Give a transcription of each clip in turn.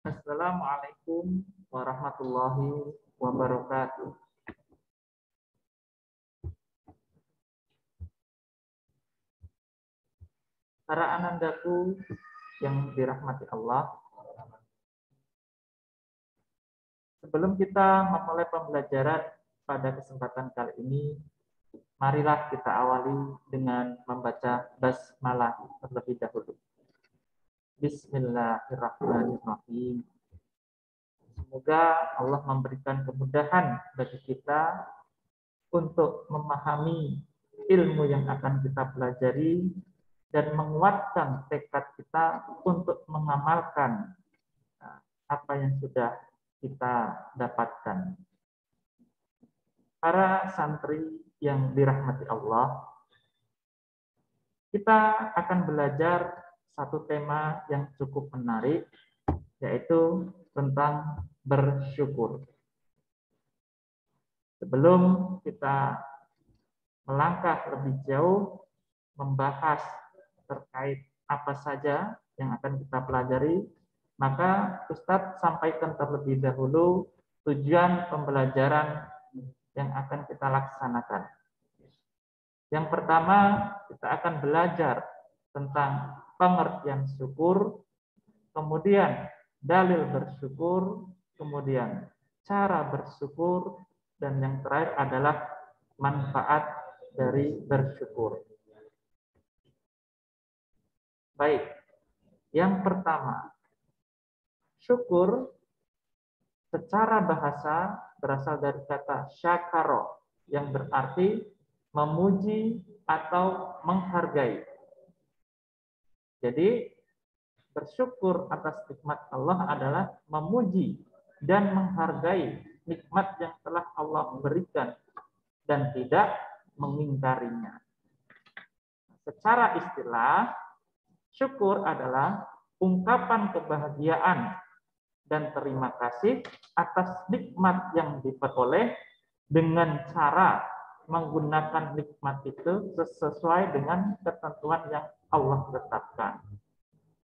Assalamualaikum warahmatullahi wabarakatuh. Para anandaku yang dirahmati Allah, sebelum kita memulai pembelajaran pada kesempatan kali ini, marilah kita awali dengan membaca basmalah terlebih dahulu. Bismillahirrahmanirrahim. Semoga Allah memberikan kemudahan bagi kita untuk memahami ilmu yang akan kita pelajari dan menguatkan tekad kita untuk mengamalkan apa yang sudah kita dapatkan. Para santri yang dirahmati Allah, kita akan belajar satu tema yang cukup menarik, yaitu tentang bersyukur. Sebelum kita melangkah lebih jauh, membahas terkait apa saja yang akan kita pelajari, maka Ustadz sampaikan terlebih dahulu tujuan pembelajaran yang akan kita laksanakan. Yang pertama, kita akan belajar tentang pengertian syukur, kemudian dalil bersyukur, kemudian cara bersyukur, dan yang terakhir adalah manfaat dari bersyukur. Baik, yang pertama, syukur secara bahasa berasal dari kata syakaro yang berarti memuji atau menghargai. Jadi bersyukur atas nikmat Allah adalah memuji dan menghargai nikmat yang telah Allah berikan dan tidak mengingkarinya. Secara istilah, syukur adalah ungkapan kebahagiaan dan terima kasih atas nikmat yang diperoleh dengan cara menggunakan nikmat itu sesuai dengan ketentuan yang Allah tetapkan.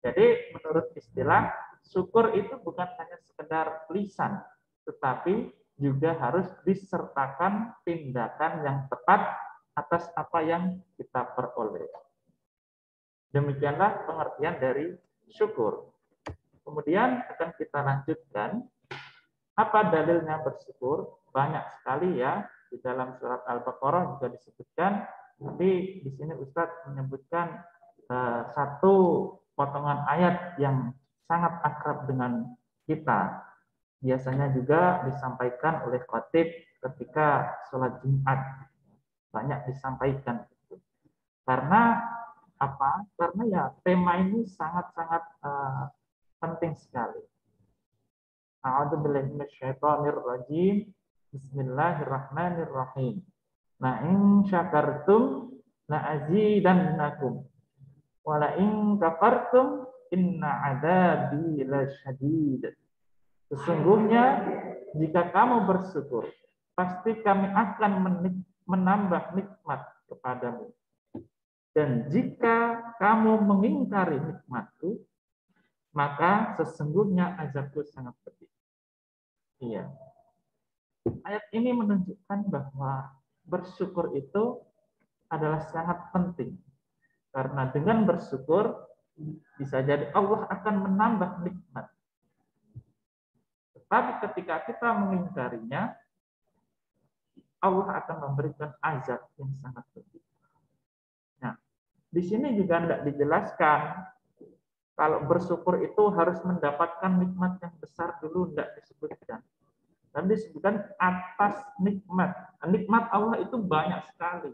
Jadi menurut istilah, syukur itu bukan hanya sekedar lisan, tetapi juga harus disertakan tindakan yang tepat atas apa yang kita peroleh. Demikianlah pengertian dari syukur. Kemudian akan kita lanjutkan, apa dalilnya bersyukur? Banyak sekali ya, di dalam surat Al-Baqarah juga disebutkan, tapi di sini Ustadz menyebutkan satu potongan ayat yang sangat akrab dengan kita. Biasanya juga disampaikan oleh khatib ketika sholat Jumat. Banyak disampaikan. Karena apa? Karena ya tema ini sangat-sangat penting sekali. A'udzubillahi minasyaitonirrajim. Bismillahirrahmanirrahim. La in syakartum la azidannakum wa la in kafartum inna adzabi lasyadid. Sesungguhnya jika kamu bersyukur, pasti kami akan menambah nikmat kepadamu. Dan jika kamu mengingkari nikmatku, maka sesungguhnya azabku sangat pedih. Iya. Ayat ini menunjukkan bahwa bersyukur itu adalah sangat penting. Karena dengan bersyukur, bisa jadi Allah akan menambah nikmat. Tetapi ketika kita mengingkarinya, Allah akan memberikan azab yang sangat pedih. Nah, di sini juga tidak dijelaskan kalau bersyukur itu harus mendapatkan nikmat yang besar dulu, tidak disebutkan. Dan disebutkan atas nikmat. Nikmat Allah itu banyak sekali.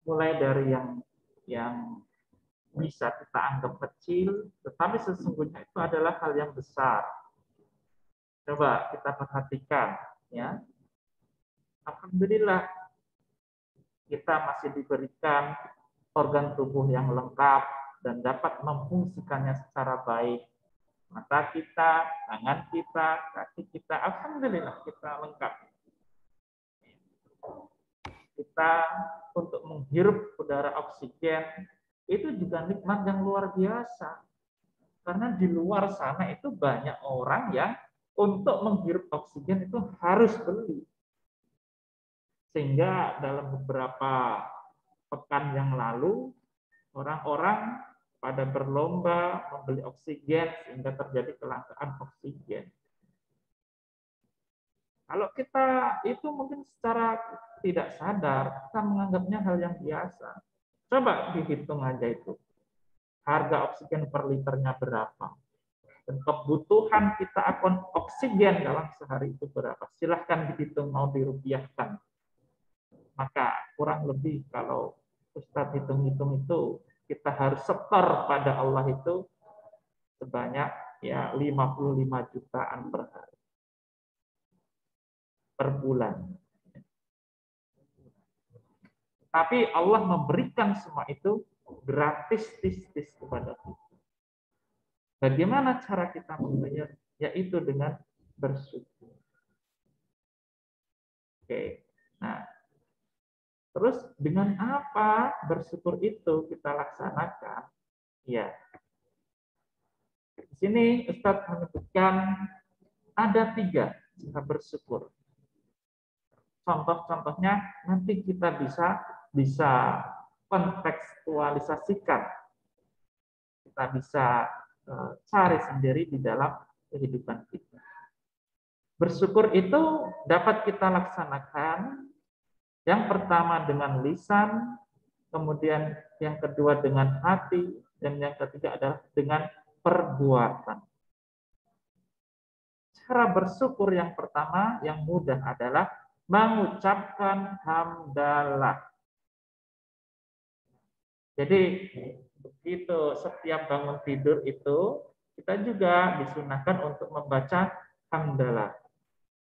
Mulai dari yang bisa kita anggap kecil, tetapi sesungguhnya itu adalah hal yang besar. Coba kita perhatikan, ya. Alhamdulillah kita masih diberikan organ tubuh yang lengkap dan dapat memfungsikannya secara baik. Mata kita, tangan kita, kaki kita, alhamdulillah kita lengkap. Kita untuk menghirup udara oksigen itu juga nikmat yang luar biasa. Karena di luar sana itu banyak orang yang untuk menghirup oksigen itu harus beli. Sehingga dalam beberapa pekan yang lalu, orang-orang pada berlomba membeli oksigen sehingga terjadi kelangkaan oksigen. Kalau kita itu mungkin secara tidak sadar, kita menganggapnya hal yang biasa. Coba dihitung aja itu. Harga oksigen per liternya berapa. Dan kebutuhan kita akan oksigen dalam sehari itu berapa. Silahkan dihitung, mau dirupiahkan. Maka kurang lebih kalau Ustadz hitung-hitung itu, kita harus setor pada Allah itu sebanyak ya 55 jutaan per hari. Per bulan. Tapi Allah memberikan semua itu gratis kepada kita. Bagaimana cara kita membayar? Yaitu dengan bersyukur. Oke. Nah, terus dengan apa bersyukur itu kita laksanakan? Ya. Di sini Ustadz menyebutkan ada 3 cara bersyukur. Contoh-contohnya nanti kita bisa kontekstualisasikan. Kita bisa cari sendiri di dalam kehidupan kita. Bersyukur itu dapat kita laksanakan yang pertama dengan lisan, kemudian yang kedua dengan hati, dan yang ketiga adalah dengan perbuatan. Cara bersyukur yang pertama, yang mudah adalah mengucapkan hamdalah. Jadi begitu setiap bangun tidur itu, kita juga disunahkan untuk membaca hamdalah.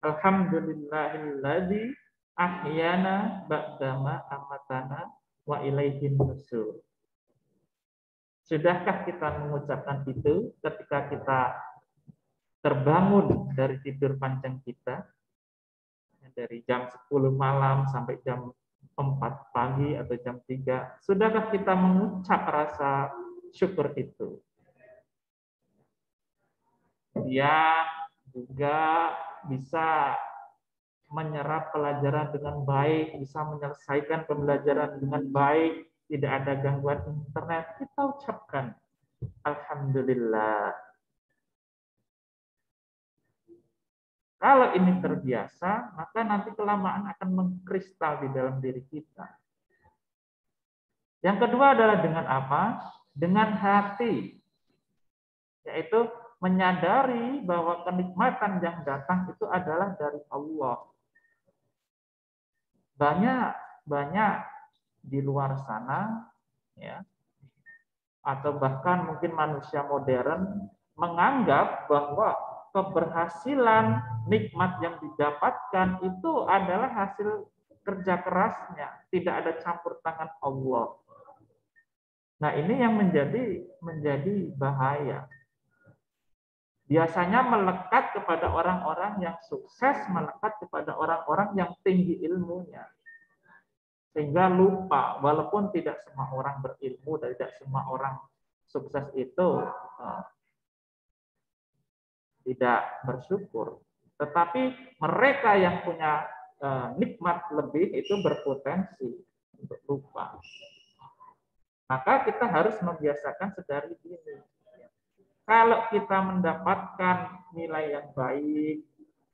Alhamdulillahilladzi ahyana ba'dama amatana wa ilaihin nusur. Sudahkah kita mengucapkan itu ketika kita terbangun dari tidur panjang kita? Dari jam 10 malam sampai jam 4 pagi atau jam 3. Sudahkah kita mengucap rasa syukur itu? Dia juga bisa menyerap pelajaran dengan baik, bisa menyelesaikan pembelajaran dengan baik, tidak ada gangguan internet, kita ucapkan alhamdulillah. Kalau ini terbiasa, maka nanti kelamaan akan mengkristal di dalam diri kita. Yang kedua adalah dengan apa? Dengan hati. Yaitu menyadari bahwa kenikmatan yang datang itu adalah dari Allah. Banyak di luar sana, ya, atau bahkan mungkin manusia modern menganggap bahwa keberhasilan nikmat yang didapatkan itu adalah hasil kerja kerasnya, tidak ada campur tangan Allah. Nah, ini yang menjadi bahaya. Biasanya melekat kepada orang-orang yang sukses, melekat kepada orang-orang yang tinggi ilmunya. Sehingga lupa, walaupun tidak semua orang berilmu dan tidak semua orang sukses itu tidak bersyukur. Tetapi mereka yang punya nikmat lebih itu berpotensi untuk lupa. Maka kita harus membiasakan sedari dini. Kalau kita mendapatkan nilai yang baik,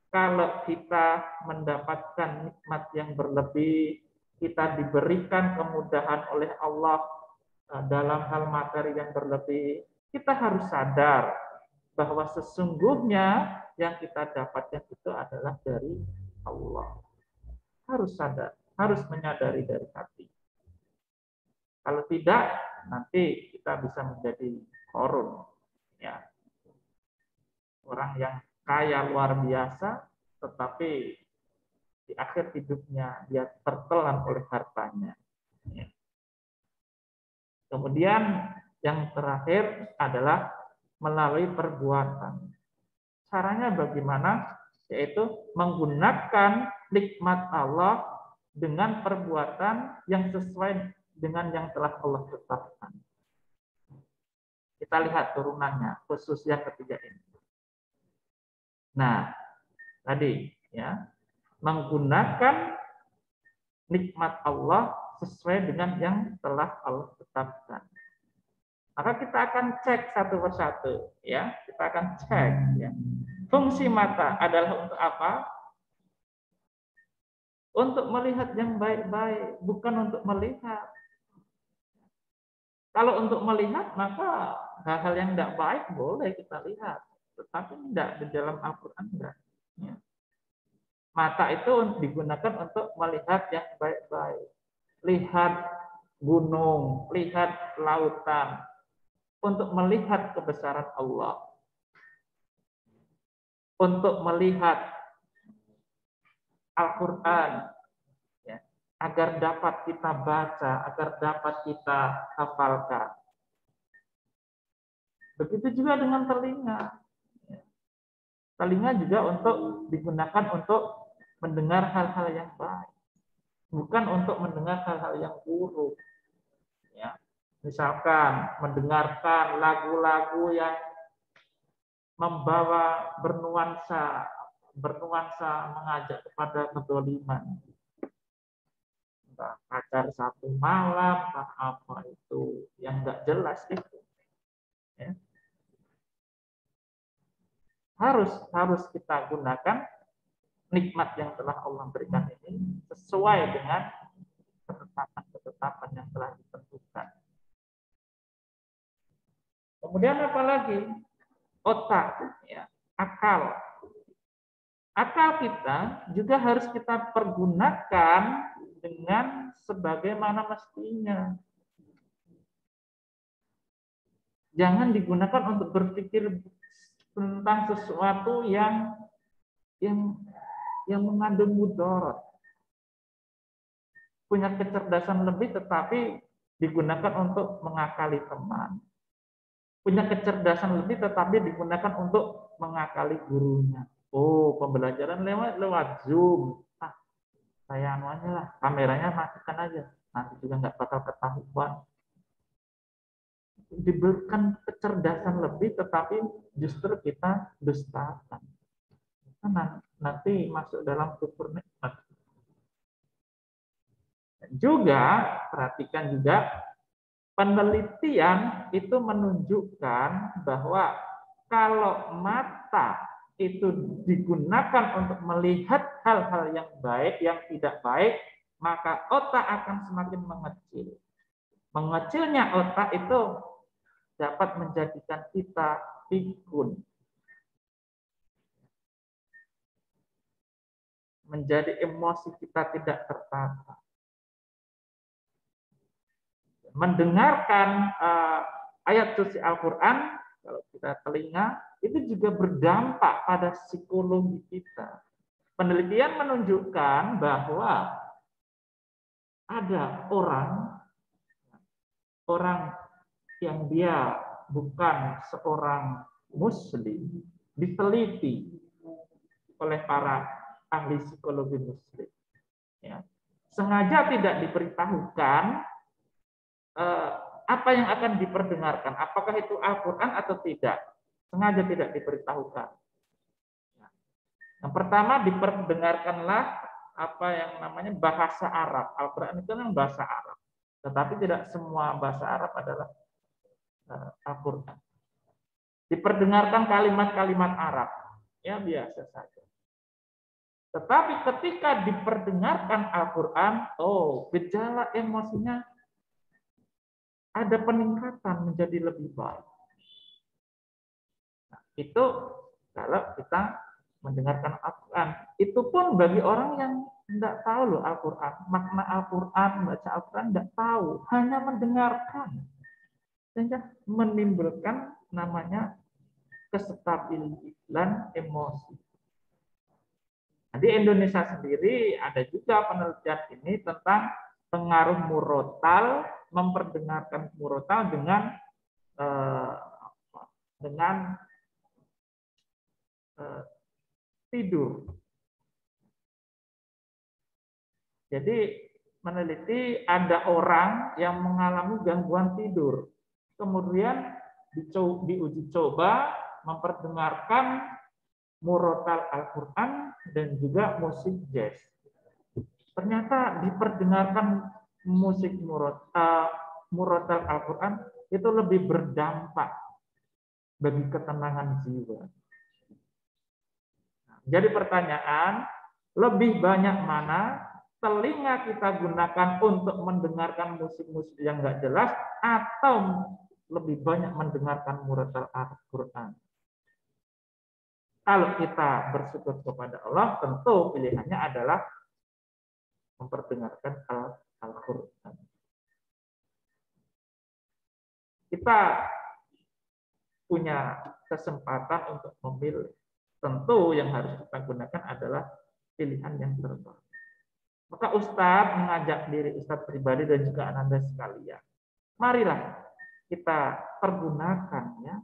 kalau kita mendapatkan nikmat yang berlebih, kita diberikan kemudahan oleh Allah dalam hal materi yang berlebih, kita harus sadar bahwa sesungguhnya yang kita dapatkan itu adalah dari Allah. Harus sadar, harus menyadari dari hati. Kalau tidak, nanti kita bisa menjadi korun. Ya. Orang yang kaya luar biasa, tetapi di akhir hidupnya dia tertelan oleh hartanya. Ya. Kemudian yang terakhir adalah melalui perbuatan. Caranya bagaimana? Yaitu menggunakan nikmat Allah dengan perbuatan yang sesuai dengan yang telah Allah tetapkan. Kita lihat turunannya, khusus yang ketiga ini. Nah, tadi ya, menggunakan nikmat Allah sesuai dengan yang telah Allah tetapkan. Maka kita akan cek satu persatu, ya. Kita akan cek, ya. Fungsi mata adalah untuk apa? Untuk melihat yang baik-baik, bukan untuk melihat. Kalau untuk melihat, maka hal-hal yang tidak baik boleh kita lihat, tetapi tidak di dalam Al-Quran enggak. Ya. Mata itu digunakan untuk melihat yang baik-baik. Lihat gunung, lihat lautan, untuk melihat kebesaran Allah, untuk melihat Al-Quran, ya, agar dapat kita baca, agar dapat kita hafalkan. Begitu juga dengan telinga. Telinga juga untuk digunakan untuk mendengar hal-hal yang baik, bukan untuk mendengar hal-hal yang buruk. Ya. Misalkan mendengarkan lagu-lagu yang membawa bernuansa mengajak kepada kedoliman. Entah pacar satu malam, entah apa itu yang enggak jelas itu. Ya. Harus kita gunakan nikmat yang telah Allah berikan ini sesuai dengan ketetapan yang telah ditentukan. Kemudian apa lagi? Otak, ya, akal. Akal kita juga harus kita pergunakan dengan sebagaimana mestinya. Jangan digunakan untuk berpikir tentang sesuatu yang mengandung mudarat. Punya kecerdasan lebih tetapi digunakan untuk mengakali teman. Punya kecerdasan lebih tetapi digunakan untuk mengakali gurunya. Oh, pembelajaran lewat Zoom. Saya anuannya lah, kameranya matikan aja. Nanti juga nggak bakal ketahuan. Diberikan kecerdasan lebih tetapi justru kita dustakan. Nanti masuk dalam kufur nikmat. Juga perhatikan juga penelitian itu menunjukkan bahwa kalau mata itu digunakan untuk melihat hal-hal yang baik, yang tidak baik, maka otak akan semakin mengecil. Mengecilnya otak itu dapat menjadikan kita pikun. Menjadi emosi kita tidak tertata. Mendengarkan ayat suci Al-Quran, kalau kita telinga, itu juga berdampak pada psikologi kita. Penelitian menunjukkan bahwa ada orang yang dia bukan seorang muslim, diteliti oleh para ahli psikologi muslim. Ya. Sengaja tidak diberitahukan apa yang akan diperdengarkan, apakah itu Al-Quran atau tidak, sengaja tidak diberitahukan. Yang pertama, diperdengarkanlah apa yang namanya bahasa Arab. Al-Quran itu kan bahasa Arab, tetapi tidak semua bahasa Arab adalah Al-Quran. Diperdengarkan kalimat-kalimat Arab, ya biasa saja. Tetapi ketika diperdengarkan Al-Quran, gejala emosinya ada peningkatan menjadi lebih baik. Nah, itu kalau kita mendengarkan Al-Quran. Itu pun bagi orang yang tidak tahu loh Al-Quran. Makna Al-Quran, baca Al-Quran tidak tahu. Hanya mendengarkan. Sehingga menimbulkan namanya kestabilan emosi. Nah, di Indonesia sendiri ada juga penelitian ini tentang pengaruh murotal, memperdengarkan murotal dengan tidur. Jadi meneliti ada orang yang mengalami gangguan tidur. Kemudian diuji coba memperdengarkan murotal Al-Quran dan juga musik jazz. Ternyata diperdengarkan musik murotal Al-Quran itu lebih berdampak bagi ketenangan jiwa. Jadi pertanyaan, lebih banyak mana telinga kita gunakan untuk mendengarkan musik-musik yang nggak jelas atau lebih banyak mendengarkan murotal Al-Quran? Kalau kita bersyukur kepada Allah, tentu pilihannya adalah memperdengarkan Al-Quran. Kita punya kesempatan untuk memilih. Tentu yang harus kita gunakan adalah pilihan yang terbaik. Maka Ustadz mengajak diri Ustadz pribadi dan juga Ananda sekalian. Marilah kita pergunakannya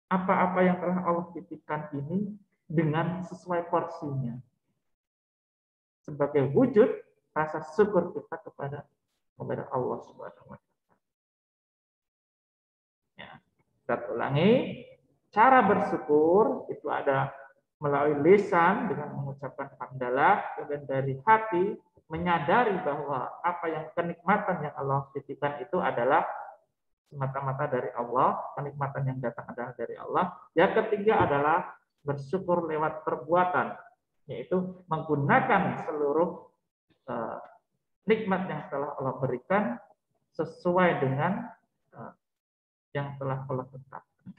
apa-apa yang telah Allah titipkan ini dengan sesuai porsinya. Sebagai wujud rasa syukur kita kepada Allah Subhanahu wa taala. Ya, kita ulangi, cara bersyukur itu ada melalui lisan dengan mengucapkan hamdalah, kemudian dari hati menyadari bahwa apa yang kenikmatan yang Allah titipkan itu adalah semata-mata dari Allah, kenikmatan yang datang adalah dari Allah. Yang ketiga adalah bersyukur lewat perbuatan, yaitu menggunakan seluruh nikmat yang telah Allah berikan sesuai dengan yang telah Allah tetapkan.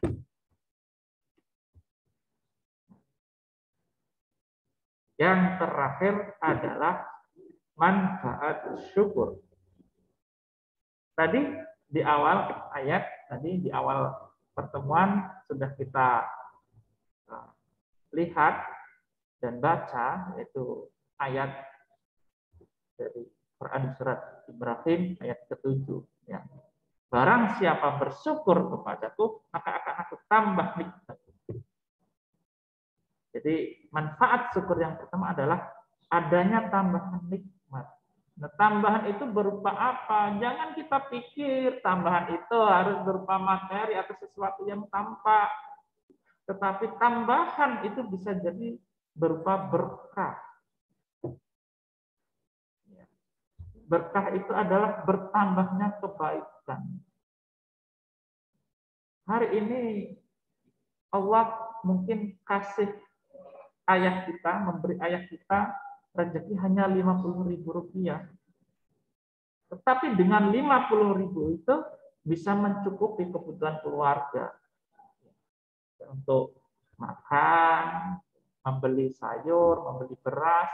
Yang terakhir adalah manfaat syukur. Tadi di awal ayat, tadi di awal pertemuan sudah kita lihat dan baca, yaitu ayat dari Quran surat Ibrahim ayat ke-7. Ya. Barang siapa bersyukur kepadaku, maka akan aku tambah nikmat. Jadi manfaat syukur yang pertama adalah adanya tambahan nikmat. Nah, tambahan itu berupa apa? Jangan kita pikir tambahan itu harus berupa materi atau sesuatu yang tampak. Tetapi tambahan itu bisa jadi berupa berkah. Berkah itu adalah bertambahnya kebaikan. Hari ini Allah mungkin kasih ayah kita, memberi ayah kita rezeki hanya Rp50.000. Tetapi dengan Rp50.000 itu bisa mencukupi kebutuhan keluarga. Untuk makan, membeli sayur, membeli beras,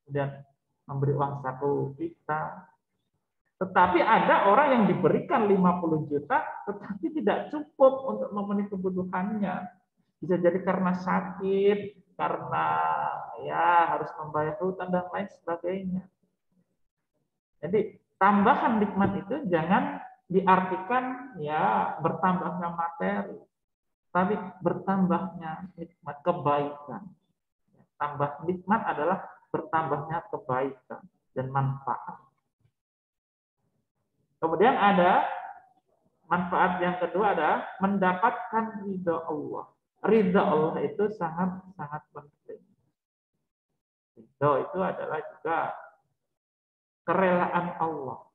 dan memberi uang saku kita. Tetapi ada orang yang diberikan 50 juta, tetapi tidak cukup untuk memenuhi kebutuhannya. Bisa jadi karena sakit, karena ya harus membayar hutang dan lain sebagainya. Jadi tambahan nikmat itu jangan diartikan ya bertambahnya materi, tapi bertambahnya nikmat kebaikan. Tambah nikmat adalah bertambahnya kebaikan dan manfaat. Kemudian ada manfaat yang kedua adalah mendapatkan ridha Allah. Ridha Allah itu sangat penting. Ridha itu adalah juga kerelaan Allah.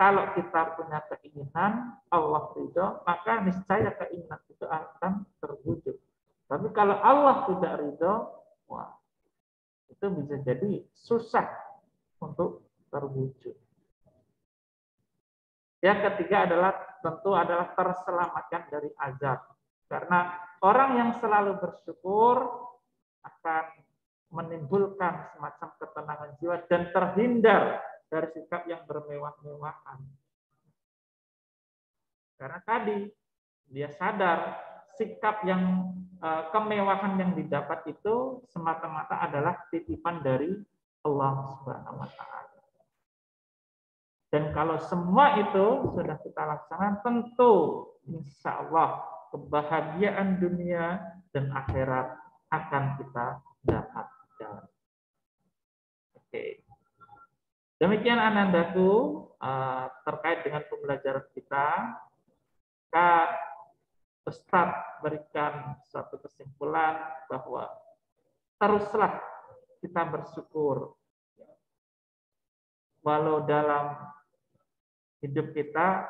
Kalau kita punya keinginan Allah ridha, maka niscaya keinginan itu akan terwujud. Tapi kalau Allah tidak ridha, wah, itu bisa jadi susah untuk terwujud. Yang ketiga adalah tentu adalah terselamatkan dari azab. Karena orang yang selalu bersyukur akan menimbulkan semacam ketenangan jiwa dan terhindar dari sikap yang bermewah-mewahan. Karena tadi dia sadar sikap yang kemewahan yang didapat itu semata-mata adalah titipan dari Allah Subhanahu wa taala. Dan kalau semua itu sudah kita laksanakan, tentu insya Allah kebahagiaan dunia dan akhirat akan kita dapatkan. Oke. Demikian anandaku, terkait dengan pembelajaran kita, maka Ustadz berikan suatu kesimpulan bahwa teruslah kita bersyukur walau dalam hidup kita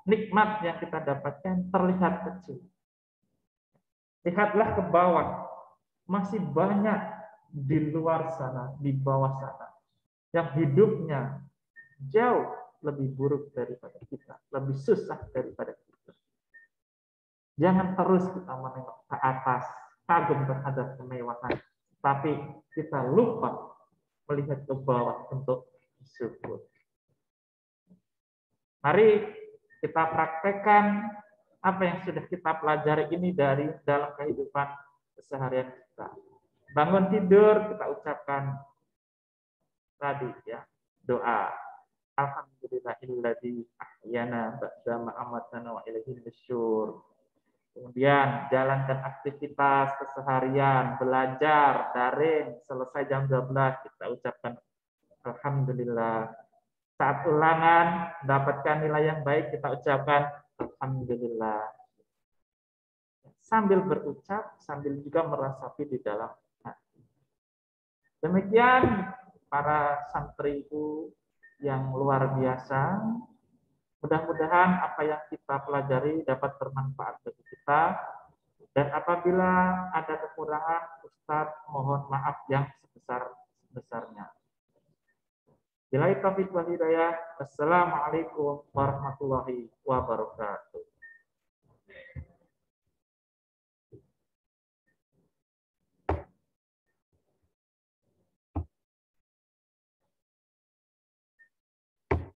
nikmat yang kita dapatkan terlihat kecil. Lihatlah ke bawah, masih banyak di luar sana, di bawah sana, yang hidupnya jauh lebih buruk daripada kita, lebih susah daripada kita. Jangan terus kita menengok ke atas, kagum terhadap kemewahan, tapi kita lupa melihat ke bawah untuk bersyukur. Mari kita praktekkan apa yang sudah kita pelajari ini dari dalam kehidupan keseharian kita. Bangun tidur kita ucapkan tadi ya doa. Alhamdulillahilladzi ahyana ba'da ma amatana wa ilaihi nusyur. Kemudian jalankan aktivitas keseharian, belajar daring, selesai jam 12 kita ucapkan alhamdulillah. Saat ulangan dapatkan nilai yang baik kita ucapkan alhamdulillah. Sambil berucap, sambil juga meresapi di dalam hati. Demikian para santriku yang luar biasa. Mudah-mudahan apa yang kita pelajari dapat bermanfaat bagi kita. Dan apabila ada kekurangan, Ustadz mohon maaf yang sebesar-besarnya. Billahi taufiq wal hidayah. Assalamualaikum warahmatullahi wabarakatuh.